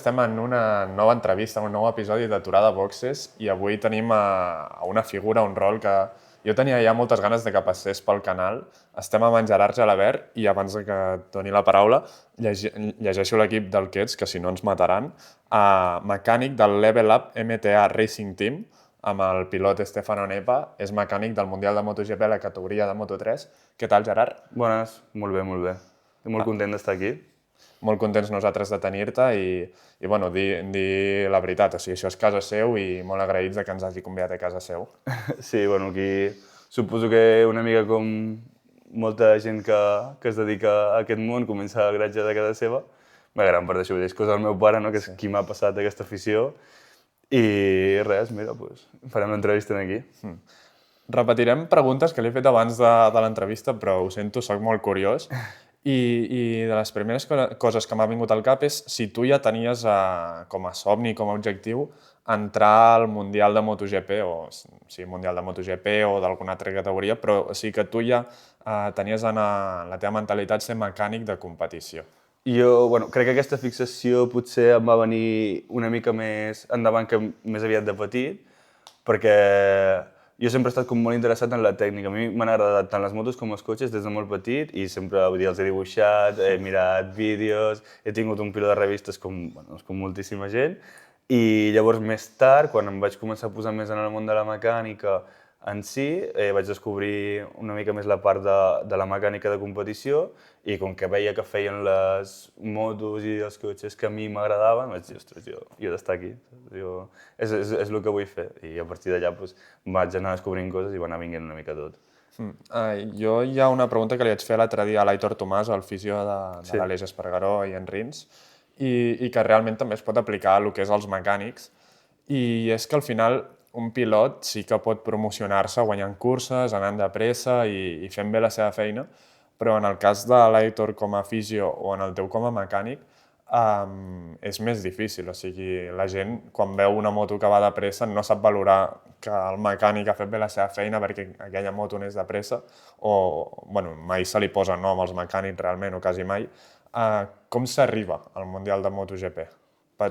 estem en una nova entrevista, un nou episodi d'Aturada Boxes i avui tenim a una figura, un rol que jo tenia ja moltes ganes de que passés pel canal. Estem amb en Gerard Gelabert i abans de que et doni la paraula llegeixo l'equip del que ets, que si no ens mataran. Mecànic del Level Up MTA Racing Team, amb el pilot Stefano Nepa, és mecànic del Mundial de MotoGP a la categoria de Moto3. Què tal, Gerard? Bones, molt bé, molt bé. Estic molt content d'estar aquí. Molt contents nosaltres de tenir-te i bueno, dir la veritat, o sigui, això és casa seu i molt agraïts de que ens hagi convidat a casa seu. Sí, bueno, aquí suposo que una mica com molta gent que es dedica a aquest món comença a gratge de casa seva. Gran part d'això és cosa del meu pare, no? Que és qui m'ha passat aquesta afició. I res, mira, doncs, farem l'entrevista aquí. Repetirem preguntes que li he fet abans de l'entrevista, però ho sento, soc molt curiós. I de les primeres coses que m'ha vingut al cap és si tu ja tenies com a somni, com a objectiu, entrar al Mundial de MotoGP, o sigui, Mundial de MotoGP o d'alguna altra categoria, però o sigui que tu ja tenies en la teva mentalitat ser mecànic de competició. Jo, bueno, crec que aquesta fixació potser em va venir una mica més endavant que més aviat de petit, perquè jo sempre he estat com molt interessat en la tècnica. A mi m'han agradat tant les motos com els cotxes des de molt petit i sempre, vull dir, els he dibuixat, he mirat vídeos, he tingut un piló de revistes com moltíssima gent. I llavors més tard, quan em vaig començar a posar més en el món de la mecànica en si, vaig descobrir una mica més la part de la mecànica de competició i com que veia que feien les motos i els cotxes que a mi m'agradaven, vaig dir, ostres, jo he d'estar aquí, és el que vull fer. I a partir d'allà vaig anar descobrint coses i va anar vinguent una mica tot. Jo hi ha una pregunta que li vaig fer l'altre dia a l'Aitor Tomàs, el fisio de l'Aleix Espargaró i en Rins, i que realment també es pot aplicar a el que és els mecànics. I és que al final un pilot sí que pot promocionar-se guanyant curses, anant de pressa i fent bé la seva feina, però en el cas de l'Aitor com a fisio o en el teu com a mecànic és més difícil. O sigui, la gent quan veu una moto que va de pressa no sap valorar que el mecànic ha fet bé la seva feina perquè aquella moto anés de pressa o bueno, mai se li posa nom als mecànics realment o quasi mai. Com s'arriba al Mundial de MotoGP?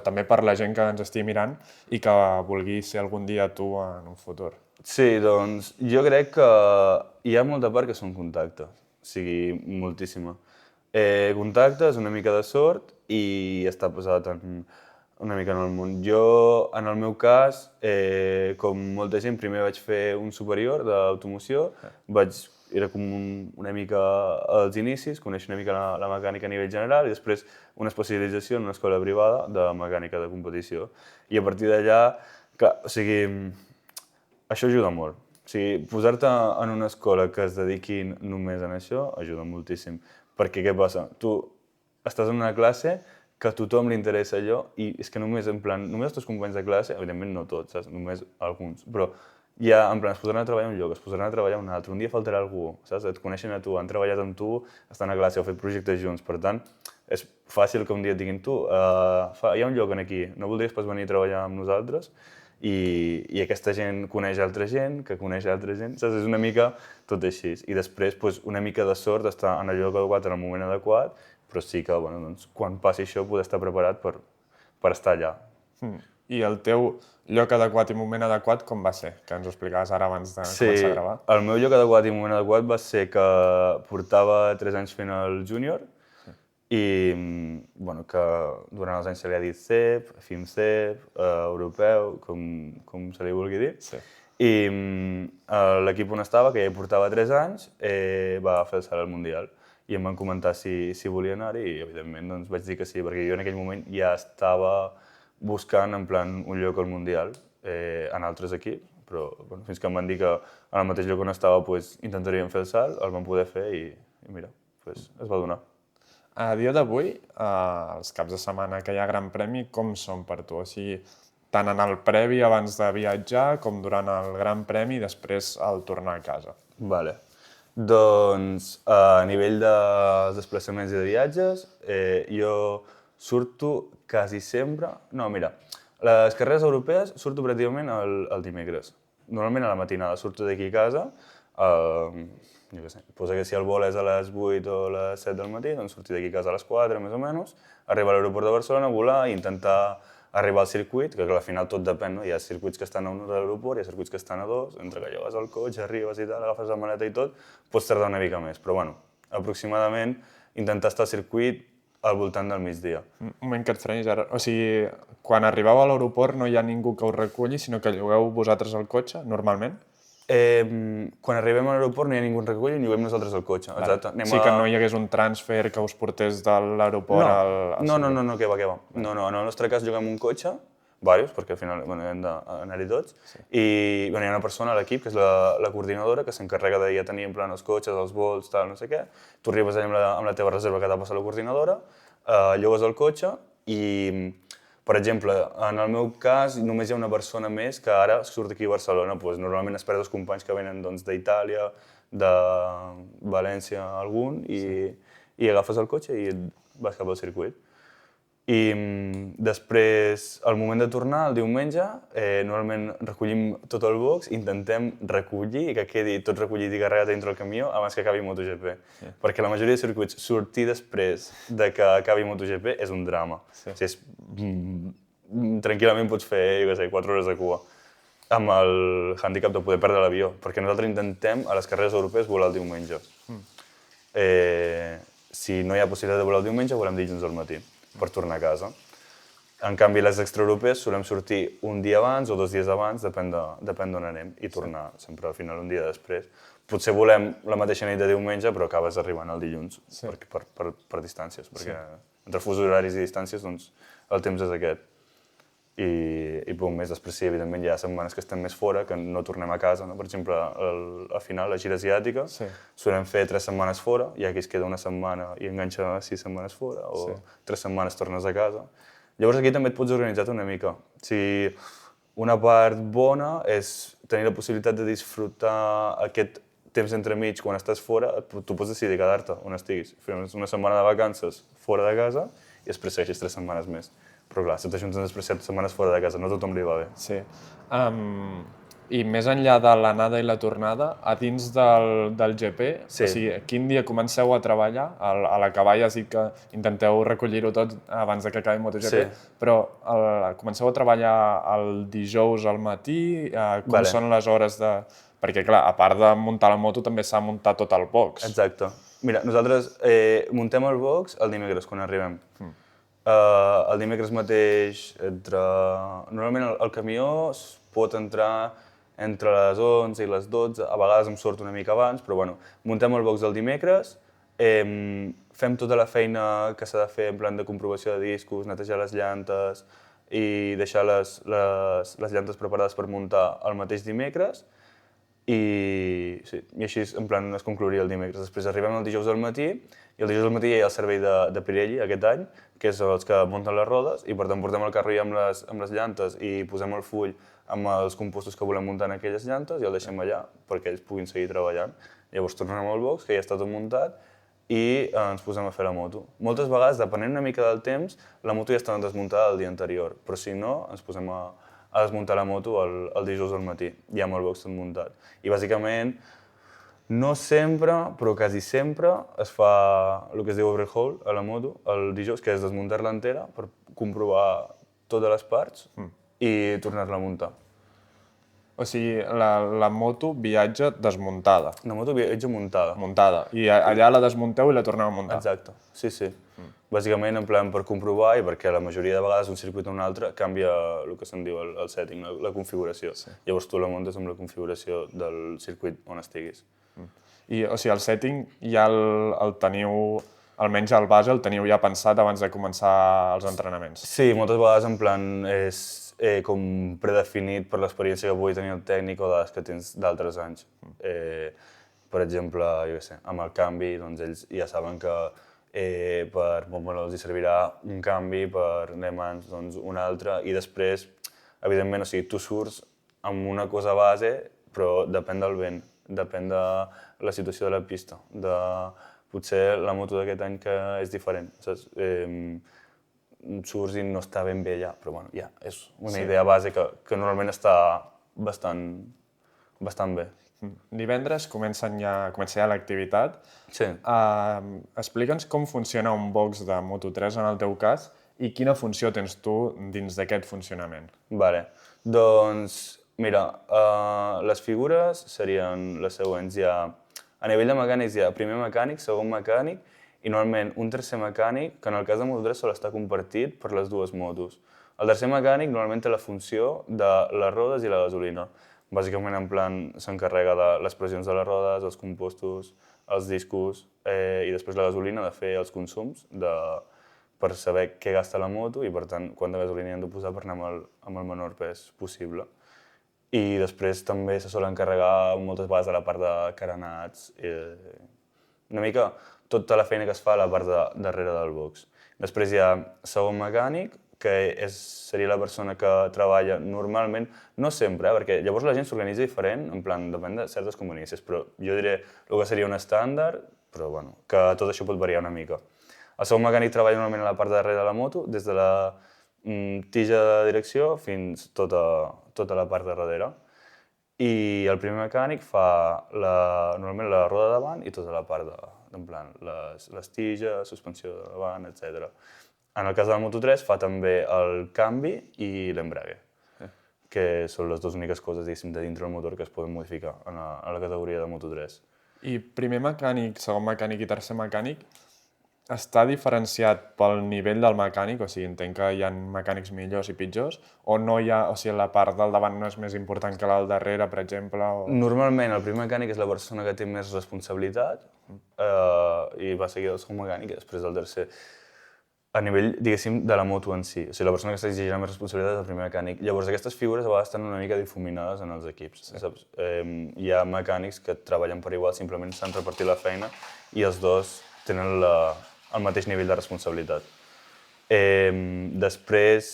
També per la gent que ens estigui mirant i que vulgui ser algun dia tu en un futur. Sí, doncs jo crec que hi ha molta part que són contactes, o sigui, moltíssima. Contactes, una mica de sort i estar posat una mica en el món. Jo, en el meu cas, com molta gent, primer vaig fer un superior d'automoció, era com una mica als inicis, conèixer una mica la mecànica a nivell general i després una especialització en una escola privada de mecànica de competició. I a partir d'allà, o sigui, això ajuda molt. O sigui, posar-te en una escola que es dediquin només a això ajuda moltíssim. Perquè què passa? Tu estàs en una classe que a tothom li interessa allò i és que només els teus companys de classe, evidentment no tots, saps? Només alguns, però ja, en plan, es posaran a treballar un lloc, es posaran a treballar un altre, un dia faltarà algú, saps? Et coneixen a tu, han treballat amb tu, estan a classe, heu fet projectes junts, per tant, és fàcil que un dia et diguin tu, hi ha un lloc aquí, no voldries pas venir a treballar amb nosaltres? I aquesta gent coneix altra gent, que coneix altra gent, saps? És una mica tot així. I després, una mica de sort, estar en el lloc adequat, en el moment adequat, però sí que, bueno, doncs, quan passi això, poder estar preparat per estar allà. I el teu lloc adequat i moment adequat com va ser? Que ens ho explicaves ara abans de començar a gravar. Sí, el meu lloc adequat i moment adequat va ser que portava 3 anys fent el júnior i bueno, que durant els anys se li ha dit CEP, FIMCEP, europeu, com se li vulgui dir. Sí. I l'equip on estava, que ja hi portava 3 anys, va fer el salt al Mundial. I em van comentar si volia anar-hi i, evidentment, doncs, vaig dir que sí, perquè jo en aquell moment ja estava buscant en plan un lloc al Mundial en altres equips, però bueno, fins que em van dir que en el mateix lloc on estava intentaríem fer el salt, el vam poder fer i mira, es va donar. A dia d'avui, els caps de setmana que hi ha Gran Premi, com són per tu? O sigui, tant en el previ abans de viatjar com durant el Gran Premi i després al tornar a casa. Vale. Doncs a nivell dels desplaçaments i de viatges, jo surto quasi sempre... No, mira, les carreres europees surto pràcticament el dimecres. Normalment a la matinada surto d'aquí a casa, jo què sé, posa que si el vol és a les 8 o a les 7 del matí, doncs sortir d'aquí a casa a les 4, més o menys, arribar a l'aeroport de Barcelona, volar i intentar arribar al circuit, que al final tot depèn, no? Hi ha circuits que estan a 1 hora de l'aeroport, hi ha circuits que estan a 2, entre que llogues el cotxe, arribes i tal, agafes la maleta i tot, pots tardar una mica més, però bueno, aproximadament intentar estar al circuit al voltant del migdia. Un moment que et frenis ara. O sigui, quan arribeu a l'aeroport no hi ha ningú que us reculli, sinó que llogueu vosaltres el cotxe, normalment? Quan arribem a l'aeroport no hi ha ningú que reculli, lloguem nosaltres el cotxe. Exacte. Sí que no hi hagués un transfer que us portés de l'aeroport al... No, què va. No, en el nostre cas lloguem un cotxe, diversos, perquè al final hem d'anar-hi tots, i hi ha una persona a l'equip, que és la coordinadora, que s'encarrega de ja tenir en plan els cotxes, els vols, tal, no sé què. Tu arribes allà amb la teva reserva que t'ha passat la coordinadora, llogues el cotxe i, per exemple, en el meu cas només hi ha una persona més que ara surt aquí a Barcelona. Normalment espera dos companys que venen d'Itàlia, de València, algun, i agafes el cotxe i vas cap al circuit. I després, al moment de tornar, el diumenge, normalment recollim tot el box, intentem recollir i que quedi tot recollit i carregat dintre el camió abans que acabi MotoGP. Perquè la majoria de circuits, sortir després de que acabi MotoGP és un drama. O sigui, tranquil·lament pots fer, jo què sé, 4 hores de cua amb el hàndicap de poder perdre l'avió, perquè nosaltres intentem a les carreres europees volar el diumenge. Si no hi ha possibilitat de volar el diumenge, volem dilluns al matí per tornar a casa. En canvi, les extraeuropees solem sortir un dia abans o 2 dies abans, depèn d'on anem, i tornar sempre al final un dia després. Potser volem la mateixa nit de diumenge, però acabes arribant el dilluns per distàncies, perquè entre fusos horaris i distàncies doncs, el temps és aquest. I poc més. Després sí, evidentment hi ha setmanes que estem més fora, que no tornem a casa. Per exemple, al final, la gira asiàtica, solem fer 3 setmanes fora, hi ha qui es queda una setmana i enganxa 6 setmanes fora, o 3 setmanes tornes a casa. Llavors aquí també et pots organitzar una mica. Una part bona és tenir la possibilitat de disfrutar aquest temps entremig quan estàs fora, tu pots decidir quedar-te on estiguis. Fer una setmana de vacances fora de casa i després segueixes 3 setmanes més. Però clar, si t'ajunten després 7 setmanes fora de casa, no a tothom li va bé. Sí. I més enllà de l'anada i la tornada, a dins del GP, o sigui, quin dia comenceu a treballar? A l'acabar ja has dit que intenteu recollir-ho tot abans que acabi MotoGP, però comenceu a treballar el dijous al matí? Com són les hores de... Perquè, clar, a part de muntar la moto, també s'ha muntat tot el box. Exacte. Mira, nosaltres muntem el box el dimecres, quan arribem. El dimecres mateix, normalment el camió es pot entrar entre les 11 i les 12, a vegades em surt una mica abans, però bueno, muntem el box el dimecres, fem tota la feina que s'ha de fer en plan de comprovació de discos, netejar les llantes i deixar les llantes preparades per muntar el mateix dimecres, i així en plan es conclouria el dimecres. Després arribem el dijous al matí i el dijous al matí hi ha el servei de Pirelli aquest any, que és els que munten les rodes, i per tant portem el carro amb les llantes i posem el full amb els compostos que volem muntar en aquelles llantes i el deixem allà perquè ells puguin seguir treballant. Llavors tornem al box, que ja està tot muntat, i ens posem a fer la moto. Moltes vegades, depenent una mica del temps, la moto ja està desmuntada el dia anterior, però si no, ens posem a desmuntar la moto el dijous al matí, ja amb el box tot muntat. I bàsicament, no sempre, però quasi sempre, es fa el que es diu overhaul a la moto el dijous, que és desmuntar-la entera per comprovar totes les parts i tornar-la a muntar. O sigui, la moto viatja desmuntada. La moto viatja muntada. Muntada. I allà la desmunteu i la torneu a muntar. Exacte, sí. Bàsicament, en plan per comprovar i perquè la majoria de vegades un circuit o un altre canvia el que se'n diu el setting, la configuració. Llavors tu la muntes amb la configuració del circuit on estiguis. I, o sigui, el setting ja el teniu, almenys el base, el teniu ja pensat abans de començar els entrenaments? Sí, moltes vegades en plan és com predefinit per l'experiència que pugui tenir el tècnic o les que tens d'altres anys. Per exemple, jo què sé, amb el canvi, doncs ells ja saben que els servirà un canvi, per Nemans doncs un altre, i després, evidentment, o sigui, tu surts amb una cosa base, però depèn del vent, depèn de la situació de la pista, de potser la moto d'aquest any que és diferent, saps? Surts i no està ben bé allà, però bueno, ja, és una idea base que normalment està bastant bé. Divendres comença ja l'activitat. Sí. Explica'ns com funciona un box de Moto3 en el teu cas i quina funció tens tu dins d'aquest funcionament. Vale. Doncs, mira, les figures serien les següents. A nivell de mecànics hi ha primer mecànic, segon mecànic i normalment un tercer mecànic, que en el cas de Moto3 sol estar compartit per les dues motos. El tercer mecànic normalment té la funció de les rodes i la gasolina. Bàsicament, en plan, s'encarrega de les pressions de les rodes, els compostos, els discos i després la gasolina de fer els consums per saber què gasta la moto i, per tant, quanta gasolina hi han de posar per anar amb el menor pes possible. I després també se sol encarregar moltes vegades de la part de carenats, una mica tota la feina que es fa a la part de darrere del box. Després hi ha segon mecànic, que seria la persona que treballa normalment, no sempre, perquè llavors la gent s'organitza diferent, en plan, depèn de certes conveniències, però jo diré el que seria un estàndard, però bueno, que tot això pot variar una mica. El segon mecànic treballa normalment a la part de darrere de la moto, des de la tija de direcció fins tota la part de darrere. I el primer mecànic fa normalment la roda de davant i tota la part en plan, les tiges, suspensió de davant, etc. En el cas de la Moto3 fa també el canvi i l'embrague, que són les dues úniques coses, diguéssim, de dintre del motor que es poden modificar a la categoria de Moto3. I primer mecànic, segon mecànic i tercer mecànic està diferenciat pel nivell del mecànic? O sigui, entenc que hi ha mecànics millors i pitjors, o no hi ha, o sigui, la part del davant no és més important que la del darrere, per exemple? Normalment el primer mecànic és la persona que té més responsabilitat i va seguir el segon mecànic i després el tercer. A nivell, diguéssim, de la moto en si. O sigui, la persona que està exigint més responsabilitat és el primer mecànic. Llavors, aquestes figures a vegades estan una mica difuminades en els equips, saps? Hi ha mecànics que treballen per igual, simplement s'han repartit la feina i els dos tenen el mateix nivell de responsabilitat. Després,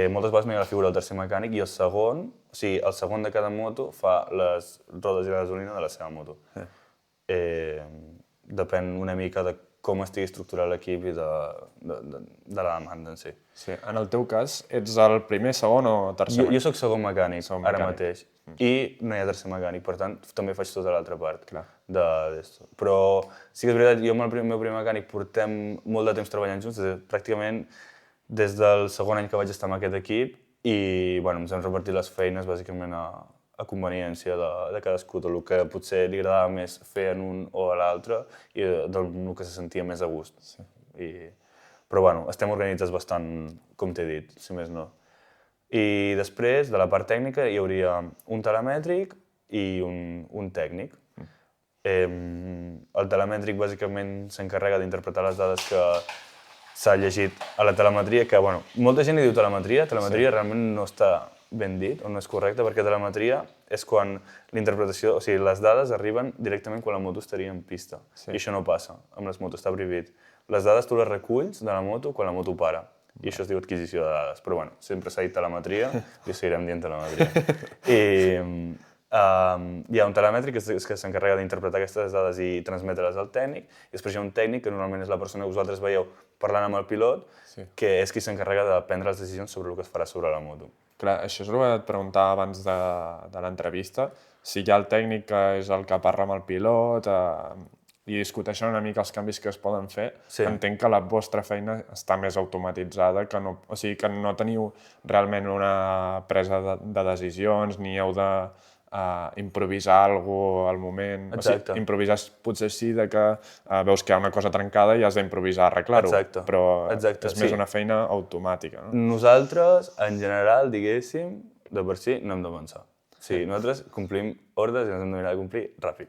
moltes vegades no hi ha la figura del tercer mecànic i el segon de cada moto fa les rodes i la gasolina de la seva moto. Depèn una mica de com estigui estructurat l'equip i de la demanda en si. Sí. En el teu cas, ets el primer, segon o tercer mecànic? Jo soc segon mecànic, ara mateix, i no hi ha tercer mecànic, per tant, també faig tota l'altra part. Però sí que és veritat, jo amb el meu primer mecànic portem molt de temps treballant junts, pràcticament des del segon any que vaig estar amb aquest equip, i ens hem repartit les feines bàsicament a conveniència de cadascú, del que potser li agradava més fer en un o a l'altre i del que se sentia més a gust. Però estem organitzats bastant, com t'he dit, si més no. I després, de la part tècnica, hi hauria un telemètric i un tècnic. El telemètric bàsicament s'encarrega d'interpretar les dades que s'ha llegit a la telemetria, que molta gent li diu telemetria realment no està ben dit, o no és correcte, perquè telemetria és quan l'interpretació, o sigui, les dades arriben directament quan la moto estaria en pista. I això no passa amb les motos, està prohibit. Les dades tu les reculls de la moto quan la moto para. I això es diu adquisició de dades. Però sempre s'ha dit telemetria i seguirem dient telemetria. I hi ha un telemètric que s'encarrega d'interpretar aquestes dades i transmetre-les al tècnic, i després hi ha un tècnic, que normalment és la persona que vosaltres veieu parlant amb el pilot, que és qui s'encarrega de prendre les decisions sobre el que es farà sobre la moto. Clar, això és el que et preguntava abans de l'entrevista, si hi ha el tècnic que és el que parla amb el pilot i discuteixen una mica els canvis que es poden fer. Entenc que la vostra feina està més automatitzada, o sigui que no teniu realment una presa de decisions, ni heu de improvisar alguna cosa al moment. Exacte. O sigui, improvisar potser sí que veus que hi ha una cosa trencada i has d'improvisar a arreglar-ho, però és més una feina automàtica. Nosaltres, en general, diguéssim, de per si, no hem de pensar. Sí, nosaltres complim ordres i ens hem de mirar de complir ràpid.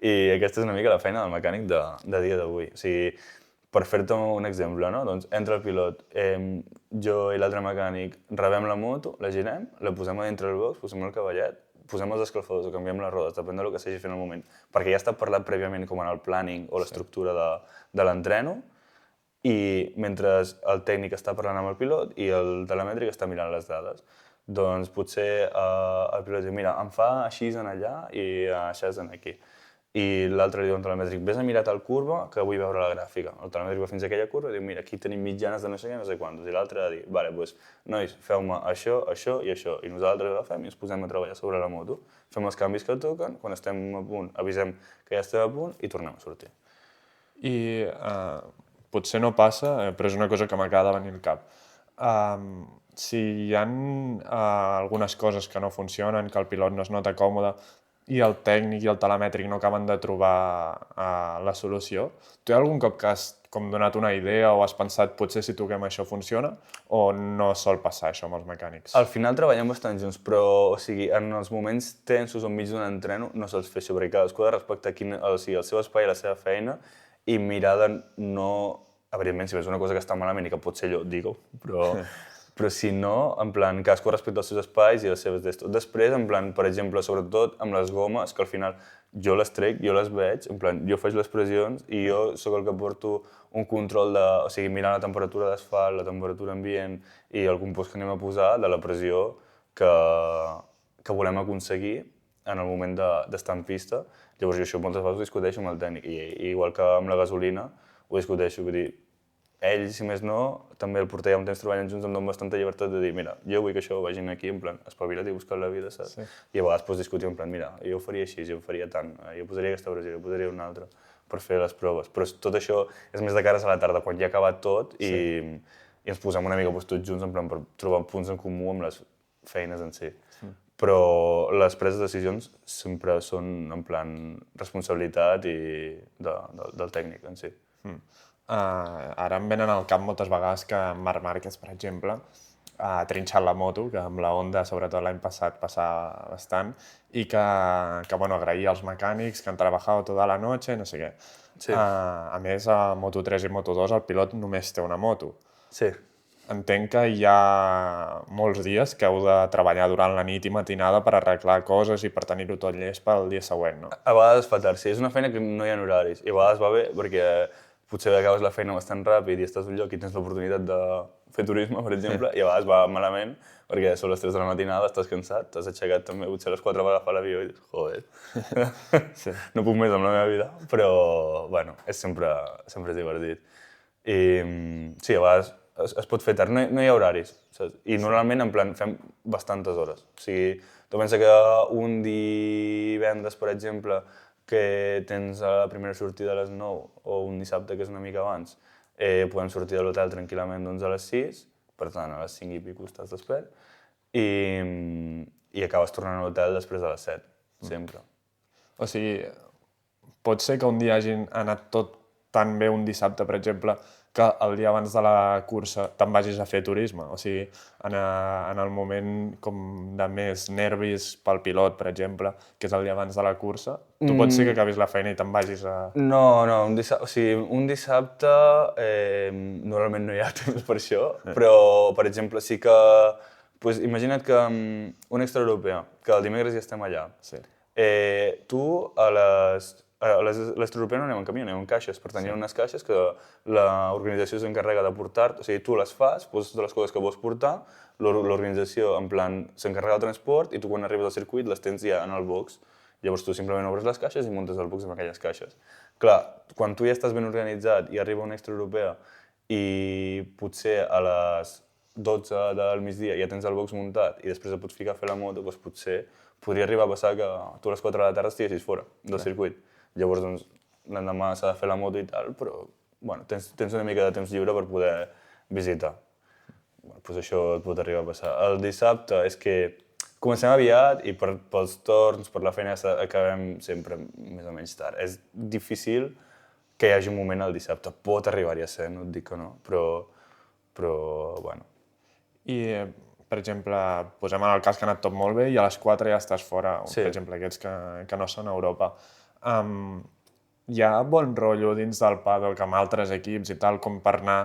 I aquesta és una mica la feina del mecànic de dia d'avui. O sigui, per fer-te un exemple, no? Doncs entra el pilot, jo i l'altre mecànic rebem la moto, la girem, la posem a dintre del box, posem el cavallet, posem els escalfadors o canviem les rodes, depèn del que s'hagi fet en el moment, perquè ja està parlat prèviament com en el planning o l'estructura de l'entreno, i mentre el tècnic està parlant amb el pilot i el telemètric està mirant les dades. Doncs potser el pilot diu, mira, em fa així en allà i així en aquí. i l'altre li diu a un telemètric, vés a mirar tal curva que vull veure la gràfica. El telemètric va fins a aquella curva i diu, mira, aquí tenim mitjanes de no sé què, no sé quantos. I l'altre va dir, vale, doncs, nois, feu-me això, això i això. I nosaltres agafem i ens posem a treballar sobre la moto. Fem els canvis que toquen, quan estem a punt avisem que ja estem a punt i tornem a sortir. I potser no passa, però és una cosa que m'acaba de venir al cap. Si hi ha algunes coses que no funcionen, que el pilot no es nota còmode i el tècnic i el telemètric no acaben de trobar la solució, tu hi ha algun cop que has donat una idea o has pensat potser si toquem això funciona o no sol passar això amb els mecànics? Al final treballem bastant junts, però o sigui, en els moments tensos o enmig d'un entreno no se'ls fa això, perquè cadascú ha de respectar el seu espai i la seva feina i mirar de no... Evidentment, si veus una cosa que està malament i que pot ser allò, digue-ho, però si no, en plan, cadascú respecta els seus espais i les seves d'estos. Després, en plan, per exemple, sobretot amb les gomes, que al final jo les trec, jo les veig, en plan, jo faig les pressions i jo sóc el que porto un control de... O sigui, mirant la temperatura d'asfalt, la temperatura ambient i el compost que anem a posar de la pressió que volem aconseguir en el moment d'estar en pista. Llavors jo això moltes vegades ho discuteixo amb el tècnic i igual que amb la gasolina ho discuteixo, vull dir, ell, si més no, també el porter ja un temps treballant junts, em dona bastanta llibertat de dir, mira, jo vull que això vagin aquí, en plan, espavila't i busca't la vida, saps? Sí. I a vegades pots discutir en plan, mira, jo ho faria així, jo ho faria tant, jo posaria aquesta pressió, jo posaria una altra per fer les proves. Però tot això és més de cares a la tarda, quan ja ha acabat tot i ens posem una mica tots junts, en plan, per trobar punts en comú amb les feines en si. Però les preses de decisions sempre són, en plan, responsabilitat del tècnic en si. Ara em venen al cap moltes vegades que Marc Márquez, per exemple, ha trinxat la moto, que amb la Honda, sobretot l'any passat, passava bastant, i que bueno, agraïa als mecànics que han treballat tota la noche, no sé què. Sí. A més, a Moto3 i Moto2 el pilot només té una moto. Sí. Entenc que hi ha molts dies que heu de treballar durant la nit i matinada per arreglar coses i per tenir-ho tot llest pel dia següent, no? A vegades fa tard, sí. És una feina que no hi ha horaris. I a vegades va bé perquè potser acabes la feina bastant ràpid i estàs a un lloc i tens l'oportunitat de fer turisme, per exemple, i a vegades va malament perquè són les 3 de la matinada, estàs cansat, t'has aixecat també potser a les 4 per agafar l'avió i dius, joder, sí. No puc més amb la meva vida, però, bueno, sempre és divertit. I sí, a vegades es pot fer tard, no hi ha horaris, saps? I normalment, en plan, fem bastantes hores. O sigui, tu pensa que un divendres, per exemple, que tens la primera sortida a les 9 o un dissabte que és una mica abans, podem sortir de l'hotel tranquil·lament d'11 a les 6, per tant, a les 5 i pico estàs despert, i acabes tornant a l'hotel després de les 7, sempre. O sigui, pot ser que un dia hagin anat tot tan bé un dissabte, per exemple, que el dia abans de la cursa te'n vagis a fer turisme. O sigui, en el moment com de més nervis pel pilot, per exemple, que és el dia abans de la cursa, tu pot ser que acabis la feina i te'n vagis a... No, un dissabte normalment no hi ha temps per això, però, per exemple, sí que... Pues, imagina't que un extraeuropeu, que el dimecres ja estem allà. Sí. Tu a l'Est-Europeu no anem en camió, anem en caixes. Per tant, hi ha unes caixes que l'organització s'encarrega de portar, o sigui, tu les fas, poses totes les coses que vols portar, l'organització, en plan, s'encarrega del transport i tu quan arribes al circuit les tens ja en el box. Llavors tu simplement obres les caixes i muntes el box amb aquelles caixes. Clar, quan tu ja estàs ben organitzat i arriba un extraeuropeu i potser a les 12 del migdia ja tens el box muntat i després et pots ficar a fer la moto, doncs potser podria arribar a passar que tu a les 4 de la tarda estiguessis fora del circuit. Llavors, doncs, l'endemà s'ha de fer la moto i tal, però bueno, tens una mica de temps lliure per poder visitar. Bueno, doncs això et pot arribar a passar. El dissabte és que comencem aviat i pels torns, per la feina, acabem sempre més o menys tard. És difícil que hi hagi un moment al dissabte. Pot arribar-hi a ser, no et dic que no, però bueno. I, per exemple, posem en el cas que ha anat tot molt bé i a les 4 ja estàs fora, per exemple, aquests que no són a Europa. Hi ha bon rotllo dins del paddock amb altres equips i tal, com per anar,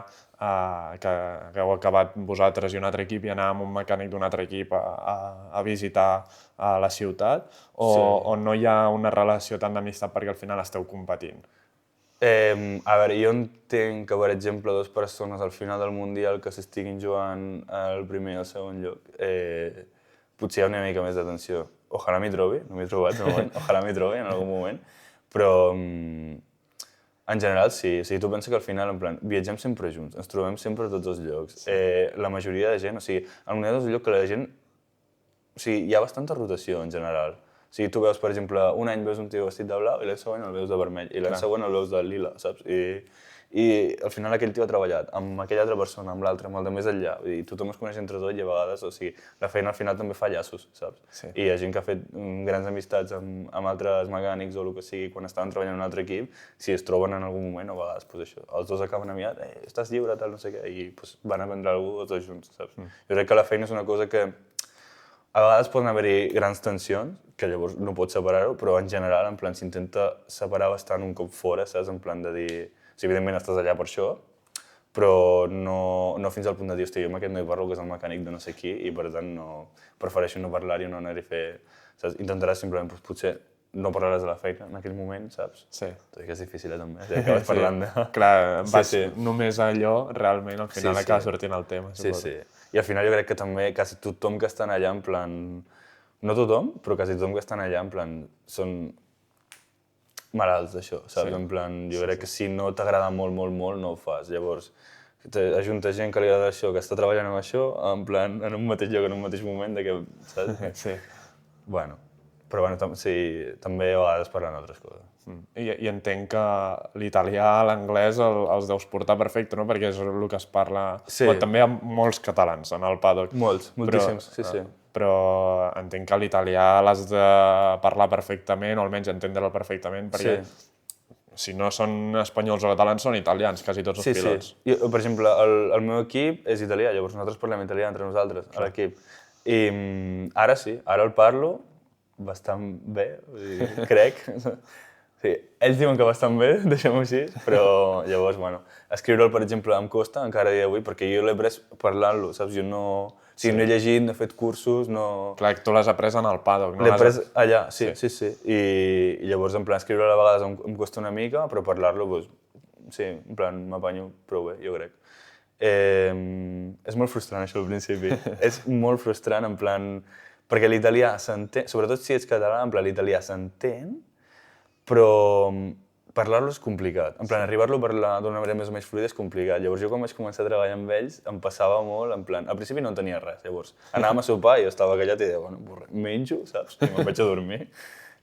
que heu acabat vosaltres i un altre equip i anar amb un mecànic d'un altre equip a visitar la ciutat, o no hi ha una relació tan d'amistat perquè al final esteu competint? A veure, jo entenc que, per exemple, 2 persones al final del Mundial que s'estiguin jugant el primer i el segon lloc, potser hi ha una mica més d'atenció. Ojalà m'hi trobi, no m'hi he trobat de moment, ojalà m'hi trobi en algun moment, Però, en general, sí. O sigui, tu penses que al final, en plan, viatgem sempre junts, ens trobem sempre a tots els llocs. Sí. La majoria de gent, o sigui, al moment és un lloc que la gent... O sigui, hi ha bastanta rotació, en general. O sigui, tu veus, per exemple, un any veus un tio vestit de blau i l'any següent el veus de vermell, i l'any següent el veus de lila, saps? I al final aquell tio ha treballat amb aquella altra persona, amb l'altra, amb el de més enllà. I tothom es coneix entre tot i a vegades, o sigui, la feina al final també fa llaços, saps? Sí. I hi ha gent que ha fet grans amistats amb altres mecànics o el que sigui quan estaven treballant en un altre equip, si es troben en algun moment, o a vegades, pues, això, els dos acaben aviat, estàs lliure, tal, no sé què, i pues, van a prendre alguna cosa tots junts, saps? Jo crec que la feina és una cosa que a vegades poden haver-hi grans tensions, que llavors no pots separar-ho, però en general, en plan, s'intenta separar bastant un cop fora, saps? En plan de dir... O sigui, evidentment estàs allà per això, però no fins al punt de dir, hòstia, jo amb aquest no hi parlo, que és el mecànic de no sé qui, i per tant prefereixo no parlar-hi o no anar-hi a fer... Saps? Intentaràs simplement, doncs, potser no parlaràs de la feina en aquell moment, saps? Sí. Tot i que és difícil, també. O sigui, acabes parlant de... Clar, vas només a allò, realment, al final acaba sortint el tema. Sí, sí. I al final jo crec que també quasi tothom que estan allà, en plan... No tothom, però quasi tothom que estan allà, en plan, són malalts d'això, saps? En plan, jo crec que si no t'agrada molt, molt, molt, no ho fas. Llavors, ajunta gent que li agrada això, que està treballant amb això, en plan, en un mateix lloc, en un mateix moment, de que, saps? Sí. Bueno, però bueno, sí, també a vegades parlant d'altres coses. I entenc que l'italià, l'anglès els deus portar perfecte, no? Perquè és el que es parla... Sí. Bueno, també hi ha molts catalans en el paddock. Moltíssims, sí. Però entenc que l'italià l'has de parlar perfectament, o almenys entendre-lo perfectament, perquè si no són espanyols o catalans, són italians, quasi tots els pilots. Sí. Per exemple, el meu equip és italià, llavors nosaltres parlem italià entre nosaltres, a l'equip. I ara sí, ara el parlo bastant bé, crec. Sí, ells diuen que bastant bé, deixem-ho així, però llavors, bueno, escriure'l, per exemple, em costa encara a dia d'avui, perquè jo l'he après parlant-lo, saps? Jo no... O sigui, no he llegit, no he fet cursos, no... Clar, tu l'has après en el paddock, no? L'he après allà, sí. I llavors, en plan, escriure-la a vegades em costa una mica, però parlar-lo, doncs, sí, en plan, m'apanyo prou bé, jo crec. És molt frustrant, això, al principi. És molt frustrant, en plan... Perquè l'italià s'entén, sobretot si ets català, en plan, l'italià s'entén, però parlar-lo és complicat. En plan, arribar-lo a parlar d'una manera més o menys fluida és complicat. Llavors, jo quan vaig començar a treballar amb ells, em passava molt, en plan... Al principi no entenia res, llavors. Anàvem a sopar i jo estava callat i deia, bueno, menjo, saps? I me'n vaig a dormir.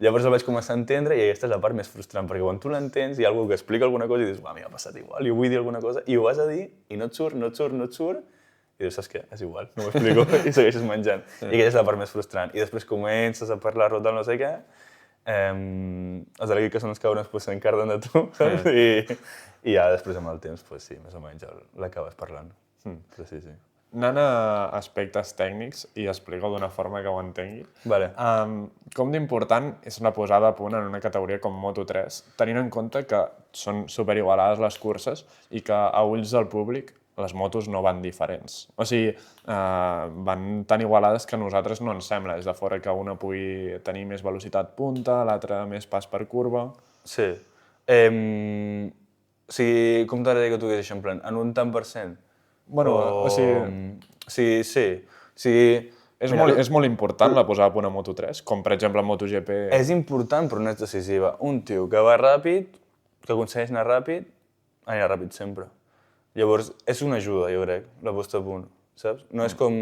Llavors el vaig començar a entendre i aquesta és la part més frustrant, perquè quan tu l'entens hi ha algú que explica alguna cosa i dius, va, m'hi ha passat igual, jo vull dir alguna cosa, i ho vas a dir i no et surt, i dius, saps què? És igual, no m'ho explico, i segueixes menjant. I aquella és la part més frustrant. I després comences a parlar-lo del no sé què, els de l'equip que són els cabrons pues, s'encarden de tu, saps? I ja després amb el temps, pues, sí, més o menys l'acabes parlant. Però sí. Anant a aspectes tècnics i explico d'una forma que ho entengui. Vale. Com d'important és la posada a punt en una categoria com Moto3, tenint en compte que són superigualades les curses i que a ulls del públic les motos no van diferents. O sigui, van tan igualades que a nosaltres no ens sembla des de fora que una pugui tenir més velocitat punta, l'altra més pas per curva. Sí. O sigui, com t'agradaria que tu digués això, en plan, en un tant per cent? Bueno, o sigui... Sí. O sigui... És molt important la posada a punt a Moto3, com per exemple a MotoGP... És important, però no és decisiva. Un tio que va ràpid, que aconsegueix anar ràpid, anirà ràpid sempre. Llavors, és una ajuda, jo crec, la posta a punt, saps? No és com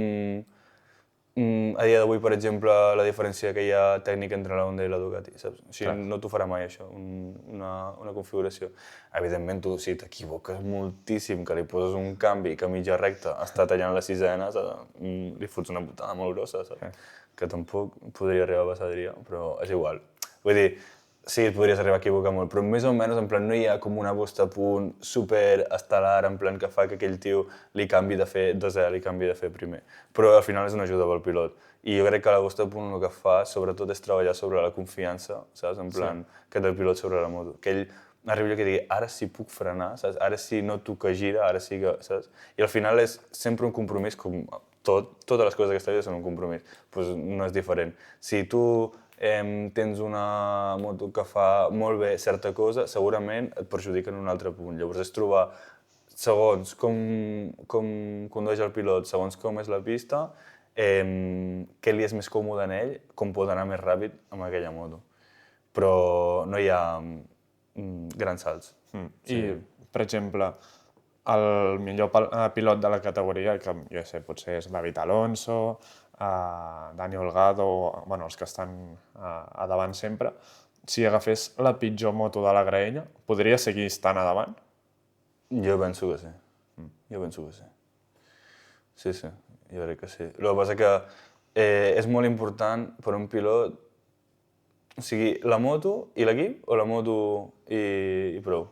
a dia d'avui, per exemple, la diferència que hi ha tècnica entre la Honda i la Ducati, saps? Així no t'ho farà mai, això, una configuració. Evidentment, tu, si t'equivoques moltíssim, que li poses un canvi que a mitja recta està tallant la sisena, li fots una putada molt grossa, saps? Que tampoc podria arribar a passar, diria, però és igual. Vull dir, sí, et podries arribar a equivocar molt, però més o menys, en plan, no hi ha com una posta a punt superestel·lar, en plan, que fa que aquell tio li canvi de fer de zero, li canvi de fer primer. Però al final és una ajuda pel pilot. I jo crec que la posta a punt el que fa, sobretot, és treballar sobre la confiança, saps? En plan, que té el pilot sobre la moto. Que ell arribi que digui, ara sí puc frenar, saps? Ara sí noto que gira, ara sí que, saps? I al final és sempre un compromís, com totes les coses d'aquesta vida són un compromís. Doncs no és diferent. Si tu tens una moto que fa molt bé certa cosa, segurament et perjudica en un altre punt. Llavors és trobar, segons com condueix el pilot, segons com és la pista, què li és més còmode en ell, com pot anar més ràpid amb aquella moto. però no hi ha grans salts. I, per exemple, el millor pilot de la categoria, que jo sé, potser és David Alonso, Dani Holgado, bueno, els que estan a davant sempre, si agafés la pitjor moto de la graella, podria seguir estant a davant? Jo penso que sí. Jo penso que sí. Sí, sí, jo crec que sí. El que passa que és molt important per un pilot, o sigui, la moto i l'equip o la moto i prou.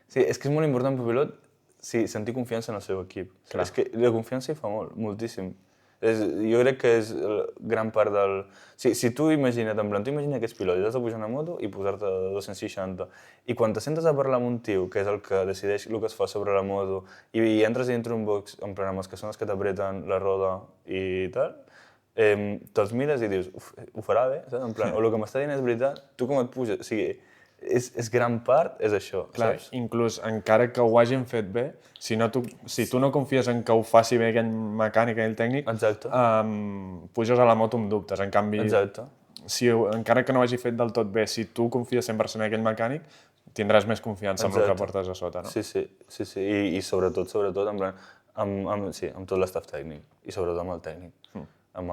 Sí, és que és molt important per un pilot sentir confiança en el seu equip. Clar. És que la confiança hi fa molt, moltíssim. Jo crec que és gran part del... Si tu imagina't, en plan, tu imagina que ets pilot i has de pujar una moto i posar-te a 260 i quan te sentes a parlar amb un tio que és el que decideix el que es fa sobre la moto i entres dintre un box en plan amb els que són els que t'apreten la roda i tal, te'ls mires i dius, ho farà bé, saps? En plan, o el que m'està dient és veritat, tu com et puges, o sigui, és gran part, és això, Clar, saps? inclús encara que ho hagin fet bé, si tu no confies en que ho faci bé aquell mecànic, aquell tècnic, Exacte. puges a la moto amb dubtes. En canvi, Exacte. encara que no ho hagi fet del tot bé, si tu confies 100% en aquell mecànic, tindràs més confiança en el que Exacte. portes a sota, no? Sí. I sobretot, en plan, amb tot l'estaf tècnic. I sobretot amb el tècnic. Amb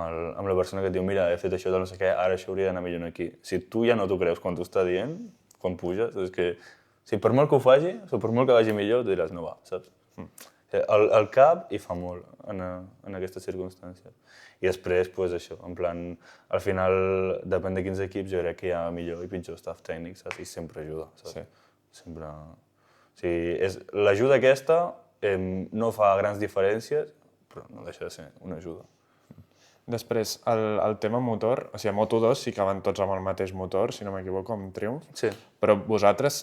la persona que et diu, mira, he fet això de no sé què, ara això hauria d'anar millor aquí. Si tu ja no t'ho creus quan t'ho està dient, quan puges, és que... Si per molt que ho faci, o per molt que vagi millor, tu diràs, no va, saps? El cap hi fa molt en aquestes circumstàncies. I després, pues, això, en plan, al final, depèn de quins equips, jo crec que hi ha millor i pitjor staff tècnic, saps? I sempre ajuda, saps? Sí. Sempre... O sigui, l'ajuda aquesta no fa grans diferències, però no deixa de ser una ajuda. Després, el tema motor, o sigui, a Moto2 sí que van tots amb el mateix motor, si no m'equivoco, amb Triumph. Sí. Però vosaltres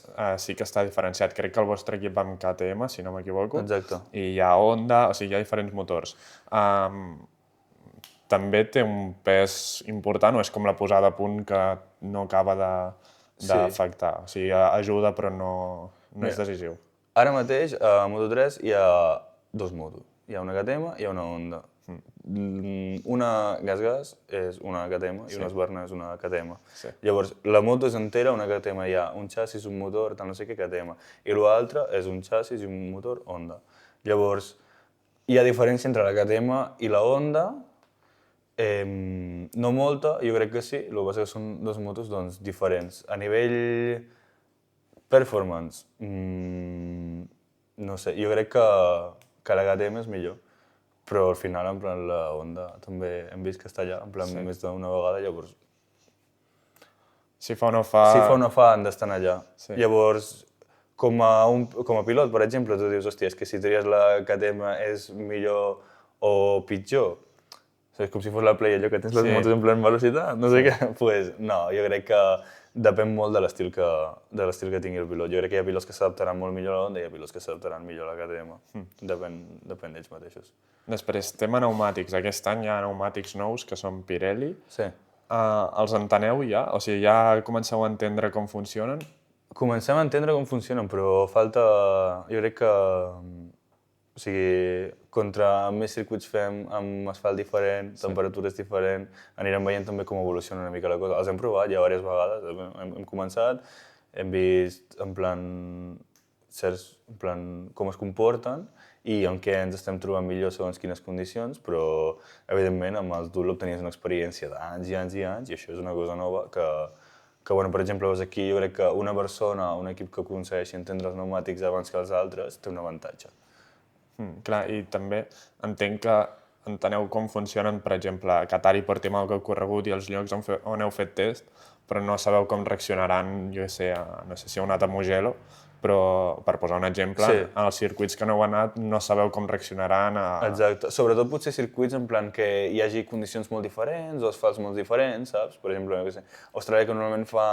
sí que està diferenciat. Crec que el vostre equip va amb KTM, si no m'equivoco. Exacte. I hi ha Honda, o sigui, hi ha diferents motors. També té un pes important o és com la posada a punt que no acaba d'afectar? O sigui, ajuda però no és decisiu. Ara mateix, a Moto3 hi ha dos motos. Hi ha una KTM i hi ha una Honda. Una gas-gas és una KTM i una Sbarna és una KTM. Sí. Llavors, la moto és entera, una KTM hi ha un xassis, un motor, tal no sé què KTM. I l'altre és un xassis i un motor Honda. Llavors, hi ha diferència entre la KTM i la Honda, no molta, jo crec que sí, el que passa que són dues motos doncs, diferents. A nivell performance, no sé, jo crec que la KTM és millor. Però al final, en plan, la Honda també hem vist que està allà, en plan, més d'una vegada, llavors... Si fa o no fa... Si fa o no fa, han d'estar allà. Sí. Llavors, com a pilot, per exemple, tu dius, hòstia, és que si tries la KTM és millor o pitjor. És com si fos la Play, allò que tens les motos en plan velocitat, no sé què. Pues no, jo crec que depèn molt de l'estil que tingui el pilot. Jo crec que hi ha pilots que s'adaptaran molt millor a la Honda i hi ha pilots que s'adaptaran millor a la KTM. Depèn d'ells mateixos. Després, tema pneumàtics. Aquest any hi ha pneumàtics nous que són Pirelli. Sí. Els enteneu ja? O sigui, ja comenceu a entendre com funcionen? Comencem a entendre com funcionen, però falta... Jo crec que... O sigui, contra més circuits fem amb asfalt diferent, temperatures diferent, anirem veient també com evoluciona una mica la cosa. Els hem provat ja diverses vegades, hem començat, hem vist en plan com es comporten i en què ens estem trobant millor segons quines condicions, però evidentment amb els Dunlop tenies una experiència d'anys i anys i anys i això és una cosa nova que bueno, per exemple, aquí jo crec que una persona, un equip que aconsegueixi entendre els pneumàtics abans que els altres té un avantatge. Clar, i també entenc que enteneu com funcionen, per exemple, a Qatar i Portimao que heu corregut i els llocs on heu fet test, però no sabeu com reaccionaran, jo sé, no sé si heu anat a Mugello, però per posar un exemple, en els circuits que no heu anat no sabeu com reaccionaran a... Exacte, sobretot potser circuits en plan que hi hagi condicions molt diferents o asfalts molt diferents, saps? Per exemple, no sé, Austràlia que normalment fa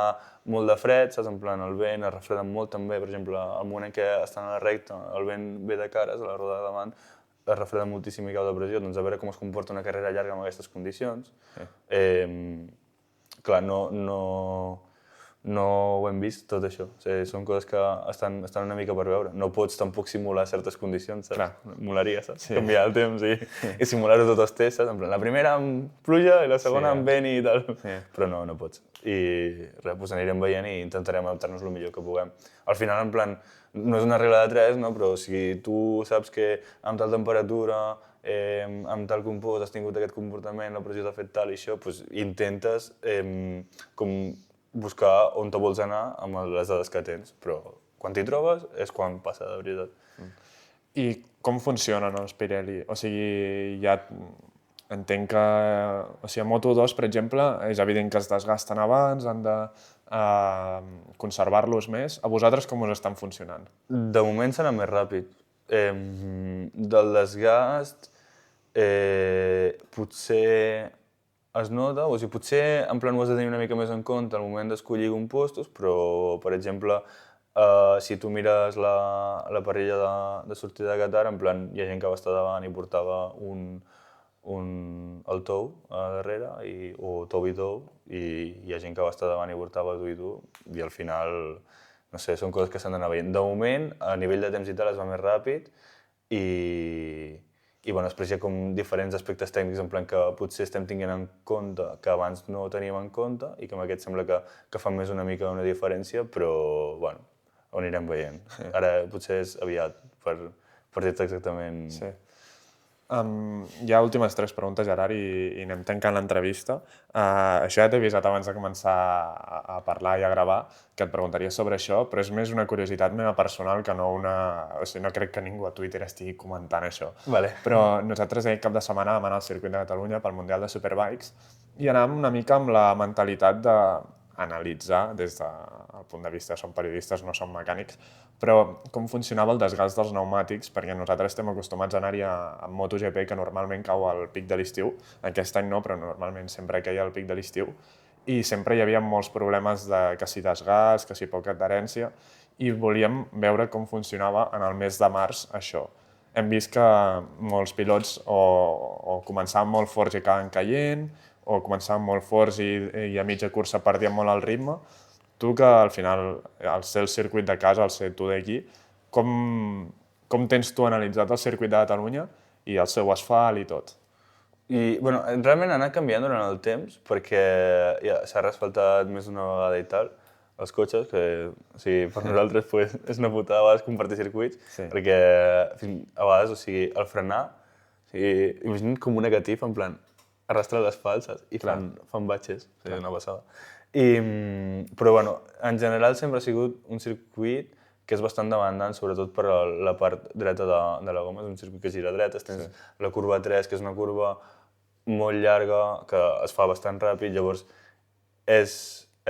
molt de fred, saps? En plan el vent es refreda molt també, per exemple, al moment en què estan a la recta, el vent ve de cares, a la roda de davant, es refreda moltíssim i cau de pressió, doncs a veure com es comporta una carrera llarga amb aquestes condicions. Clar, no ho hem vist, tot això. O sigui, són coses que estan una mica per veure. No pots tampoc simular certes condicions, saps? Clar. Molaria, saps? Sí. Canviar el temps i simular-ho tot els tests, saps? En plan, la primera amb pluja i la segona amb vent i tal. Sí. Però no pots. I res, doncs anirem veient i intentarem adaptar-nos el millor que puguem. Al final, en plan, no és una regla de 3, no? Però si tu saps que amb tal temperatura, amb tal compost has tingut aquest comportament, la pressió t'ha fet tal i això, doncs intentes com buscar on te vols anar amb les dades que tens, però quan t'hi trobes és quan passa de veritat. I com funcionen els Pirelli? O sigui, ja entenc que... O sigui, a Moto2, per exemple, és evident que es desgasten abans, han de conservar-los més. A vosaltres com us estan funcionant? De moment serà més ràpid. Del desgast, potser es nota, o sigui, potser en plan ho has de tenir una mica més en compte al moment d'escollir compostos, però, per exemple, si tu mires la parrilla de sortida de Qatar, en plan, hi ha gent que va estar davant i portava el tou a darrere, o tou i tou, i hi ha gent que va estar davant i portava tu i tu, i al final, no sé, són coses que s'han d'anar veient. De moment, a nivell de temps i tal, es va més ràpid, i bueno, després hi ha com diferents aspectes tècnics, en plan que potser estem tenint en compte que abans no teníem en compte i que amb aquest sembla que fan més una mica una diferència, però bueno, ho anirem veient. Sí. Ara potser és aviat per dir-te exactament... Sí. Hi ha últimes 3 preguntes, Gerard, i anem tancant l'entrevista. Això ja t'he avisat abans de començar a parlar i a gravar, que et preguntaria sobre això, però és més una curiositat meva personal que no una... O sigui, no crec que ningú a Twitter estigui comentant això. Vale. Però nosaltres aquest cap de setmana vam anar al Circuit de Catalunya pel Mundial de Superbikes i anàvem una mica amb la mentalitat d'analitzar des del punt de vista, som periodistes, no som mecànics, però com funcionava el desgast dels pneumàtics, perquè nosaltres estem acostumats a anar-hi amb MotoGP, que normalment cau al pic de l'estiu. Aquest any no, però normalment sempre queia al pic de l'estiu. I sempre hi havia molts problemes de que si desgast, que si poca adherència, i volíem veure com funcionava en el mes de març això. Hem vist que molts pilots o començaven molt forts i acaben caient, o començaven molt forts i a mitja cursa perdien molt el ritme. Tu, que al final, al ser el circuit de casa, al ser tu d'aquí, com tens tu analitzat el circuit de Catalunya i el seu asfalt i tot? I, bueno, realment ha anat canviant durant el temps, perquè ja, s'ha reasfaltat més d'una vegada i tal, els cotxes, que o sigui, per nosaltres pues, és una putada a vegades compartir circuits, sí. Perquè a vegades, o sigui, al frenar, o sigui, imagina't com una catifa, en plan, arrastra l'asfalt, saps? I fan batxes, o sigui, una passada. Però, bueno, en general sempre ha sigut un circuit que és bastant demandant, sobretot per la part dreta de la goma. És un circuit que gira dretes, tens la curva 3, que és una curva molt llarga, que es fa bastant ràpid, llavors és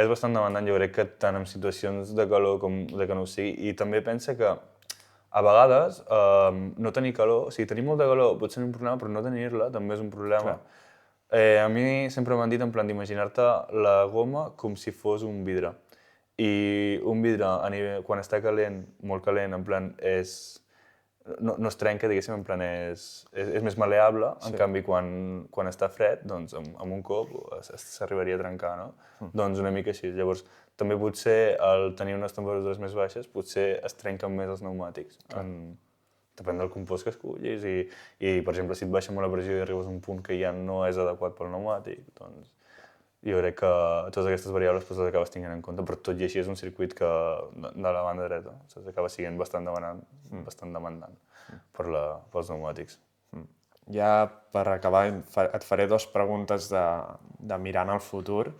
bastant demandant, jo crec que tant en situacions de calor com de que no ho sigui. I també pensa que a vegades no tenir calor, o sigui, tenir molta calor pot ser un problema, però no tenir-la també és un problema. Clar. A mi sempre m'han dit en plan d'imaginar-te la goma com si fos un vidre. I un vidre, quan està calent, molt calent, en plan, no es trenca, diguéssim, en plan, és més maleable. En canvi, quan està fred, doncs amb un cop s'arribaria a trencar, no? Doncs una mica així. Llavors, també potser al tenir unes temperatures més baixes, potser es trenquen més els pneumàtics. Depèn del compost que escollis i, per exemple, si et baixa molt la pressió i arribes a un punt que ja no és adequat pel pneumàtic, doncs jo crec que totes aquestes variables les acabes tenint en compte, però tot i així és un circuit que de la banda dreta acaba sent bastant demandant pels pneumàtics. Ja per acabar et faré 2 preguntes de mirant al futur.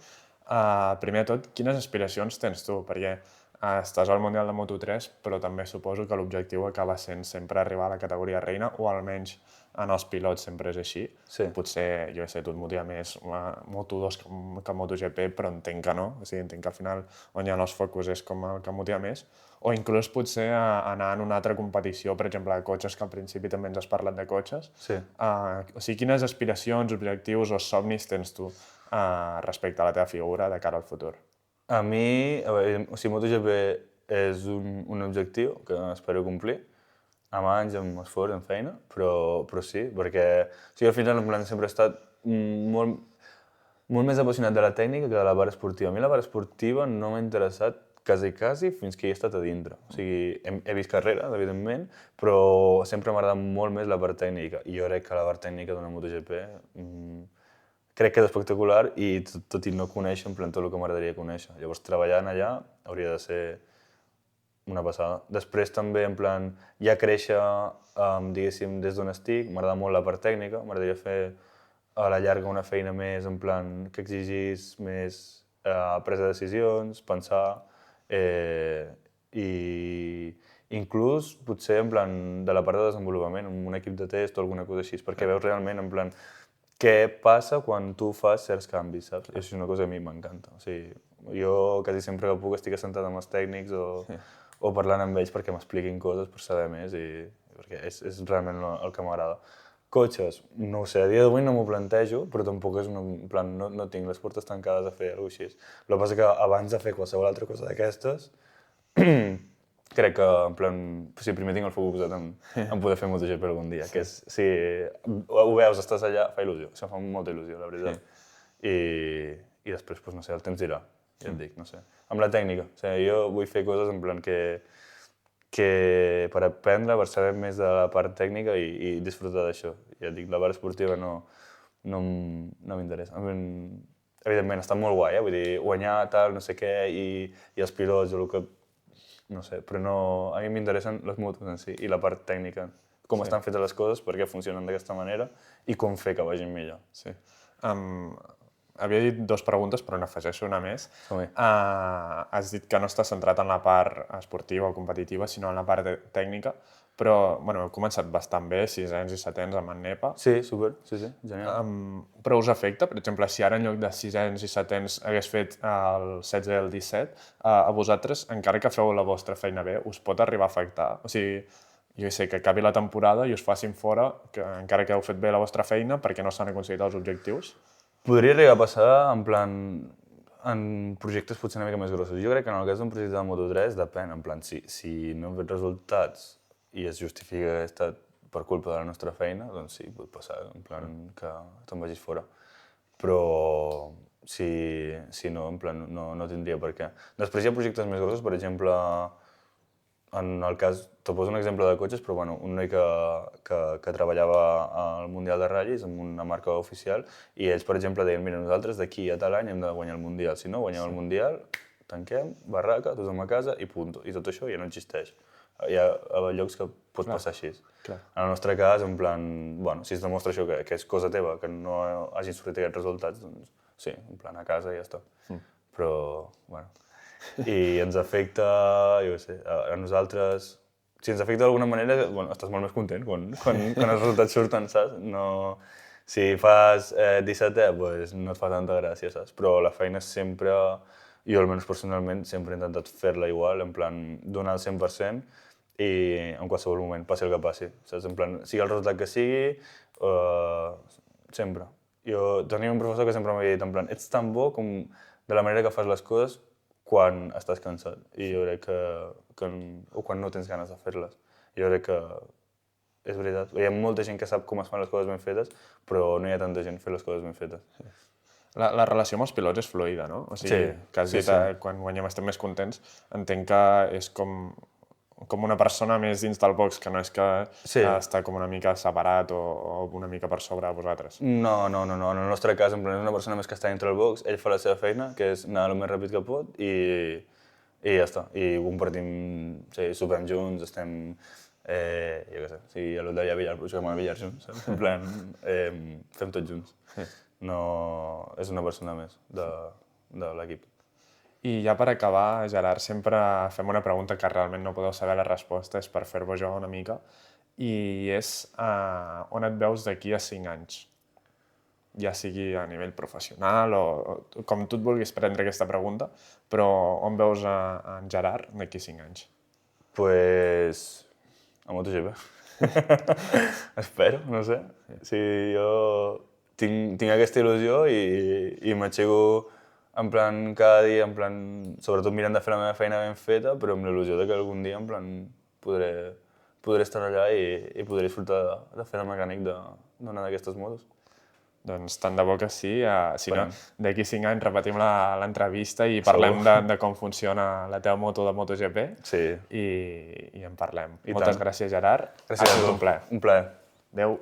Primer de tot, quines aspiracions tens tu? Perquè estàs al Mundial de Moto3, però també suposo que l'objectiu acaba sent sempre arribar a la categoria reina, o almenys en els pilots sempre és així. Sí. Potser, jo sé, tu et motiva més Moto2 que MotoGP, però entenc que no. O sigui, entenc que al final on hi ha els focus és com el que motiva més. O inclús potser anar en una altra competició, per exemple, de cotxes, que al principi també ens has parlat de cotxes. Sí. O sigui, quines aspiracions, objectius o somnis tens tu respecte a la teva figura de cara al futur? A mi, o sigui, MotoGP és un objectiu que espero complir, amb anys, amb esforç, amb feina, però sí, perquè o sigui, al final en plan sempre he estat molt... molt més apassionat de la tècnica que de la part esportiva. A mi la part esportiva no m'ha interessat quasi fins que hi he estat a dintre. O sigui, he vist carrera, evidentment, però sempre m'ha agradat molt més la part tècnica. I jo crec que la part tècnica d'una MotoGP crec que és espectacular i tot i no conèixer, en plan, tot el que m'agradaria conèixer. Llavors, treballant allà hauria de ser una passada. Després també, en plan, ja créixer, diguéssim, des d'on estic, m'agrada molt la part tècnica, m'agradaria fer a la llarga una feina més, en plan, que exigís més presa de decisions, pensar, i inclús potser en plan de la part de desenvolupament, amb un equip de test o alguna cosa així, perquè veus realment en plan què passa quan tu fas certs canvis, saps? I això és una cosa que a mi m'encanta. O sigui, jo quasi sempre que puc estic assentat amb els tècnics o parlant amb ells perquè m'expliquin coses per saber més i perquè és realment el que m'agrada. Cotxes, no ho sé, a dia d'avui no m'ho plantejo, però tampoc és en plan, no tinc les portes tancades a fer alguna cosa així. El que passa que abans de fer qualsevol altra cosa d'aquestes, crec que, en plan, sí, primer tinc el foc posat en poder fer MotoGP algun dia, que és, si ho veus, estàs allà, fa il·lusió, això fa molta il·lusió, la veritat. I després, doncs, no sé, el temps dirà, ja et dic, no sé. Amb la tècnica, o sigui, jo vull fer coses en plan que per aprendre, per saber més de la part tècnica i disfrutar d'això. Ja et dic, la part esportiva no m'interessa. Evidentment, està molt guai, vull dir, guanyar, tal, no sé què, i els pilots o el que no sé, però no... A mi m'interessen les motos en si i la part tècnica, com estan fetes les coses, per què funcionen d'aquesta manera i com fer que vagin millor. Sí. Havia dit 2 preguntes, però n'afegeixo una més. Has dit que no estàs centrat en la part esportiva o competitiva, sinó en la part tècnica, però heu començat bastant bé, 6ens i 7ens amb en Nepa. Sí, super, sí, genial. Però us afecta? Per exemple, si ara en lloc de 6ens i 7ens hagués fet el 16 i el 17, a vosaltres, encara que feu la vostra feina bé, us pot arribar a afectar? O sigui, jo sé que acabi la temporada i us facin fora, que encara que heu fet bé la vostra feina, perquè no s'han aconseguit els objectius? Podria arribar a passar, en plan, en projectes potser una mica més grossos. Jo crec que en el cas d'un projecte de Moto3 depèn, en plan, si no hem fet resultats i es justifica que ha estat per culpa de la nostra feina, doncs sí, pot passar, en plan, que te'n vagis fora. Però si no, en plan, no tindria per què. Després hi ha projectes més grossos, per exemple, en el cas, te poso un exemple de cotxes, però bueno, un noi que treballava al Mundial de Ratllis amb una marca oficial i ells, per exemple, deien, mira, nosaltres d'aquí a tal any hem de guanyar el Mundial. Si no guanyem el Mundial, tanquem, barraca, tothom a casa i punt. I tot això ja no existeix. Hi ha llocs que pot passar així. En el nostre cas, en plan, bueno, si es demostra això, que és cosa teva, que no hagin sortit aquests resultats, doncs sí, en plan, a casa i ja està. Però, bueno... I ens afecta, jo què sé, a nosaltres... Si ens afecta d'alguna manera, bueno, estàs molt més content quan els resultats surten, saps? No... Si fas 17è, doncs no et fa tanta gràcia, saps? Però la feina sempre, jo almenys personalment, sempre he intentat fer-la igual, en plan, donar el 100% i en qualsevol moment, passi el que passi, saps? En plan, sigui el resultat que sigui, sempre. Jo tenia un professor que sempre m'havia dit, en plan, ets tan bo com de la manera que fas les coses quan estàs cansat. I jo crec que o quan no tens ganes de fer-les. Jo crec que és veritat. Hi ha molta gent que sap com es fan les coses ben fetes, però no hi ha tanta gent fent les coses ben fetes. La relació amb els pilots és fluida, no? O sigui, que has dit, quan guanyem estem més contents, entenc que és com una persona més dins del box, que no és que està com una mica separat o una mica per sobre de vosaltres. No. En el nostre cas, en plan, és una persona més que està dintre del box, ell fa la seva feina, que és anar el més ràpid que pot, i ja està. I ho compartim, sopem junts, estem, jo què sé, si a l'Hotel hi ha billar, però juguem a billar junts, saps? En plan, fem tots junts. No, és una persona més de l'equip. I ja per acabar, Gerard, sempre fem una pregunta que realment no podeu saber la resposta, és per fer-vos jo una mica, i és on et veus d'aquí a 5 anys? Ja sigui a nivell professional o com tu et vulguis prendre aquesta pregunta, però on veus en Gerard d'aquí 5 anys? Pues a MotoGP. Espero, no sé. Sí, jo tinc aquesta il·lusió i m'aixeco en plan cada dia, en plan, sobretot mirant de fer la meva feina ben feta, però amb l'il·lusió de que algun dia en plan podré estar allà i podré disfrutar de fer el mecànic d'una d'aquestes motos. Doncs tant de bo que sí. Si no, d'aquí 5 anys repetim l'entrevista i parlem de com funciona la teva moto de MotoGP i en parlem. Moltes gràcies, Gerard. Gràcies a tu. Un plaer. Un plaer. Adéu.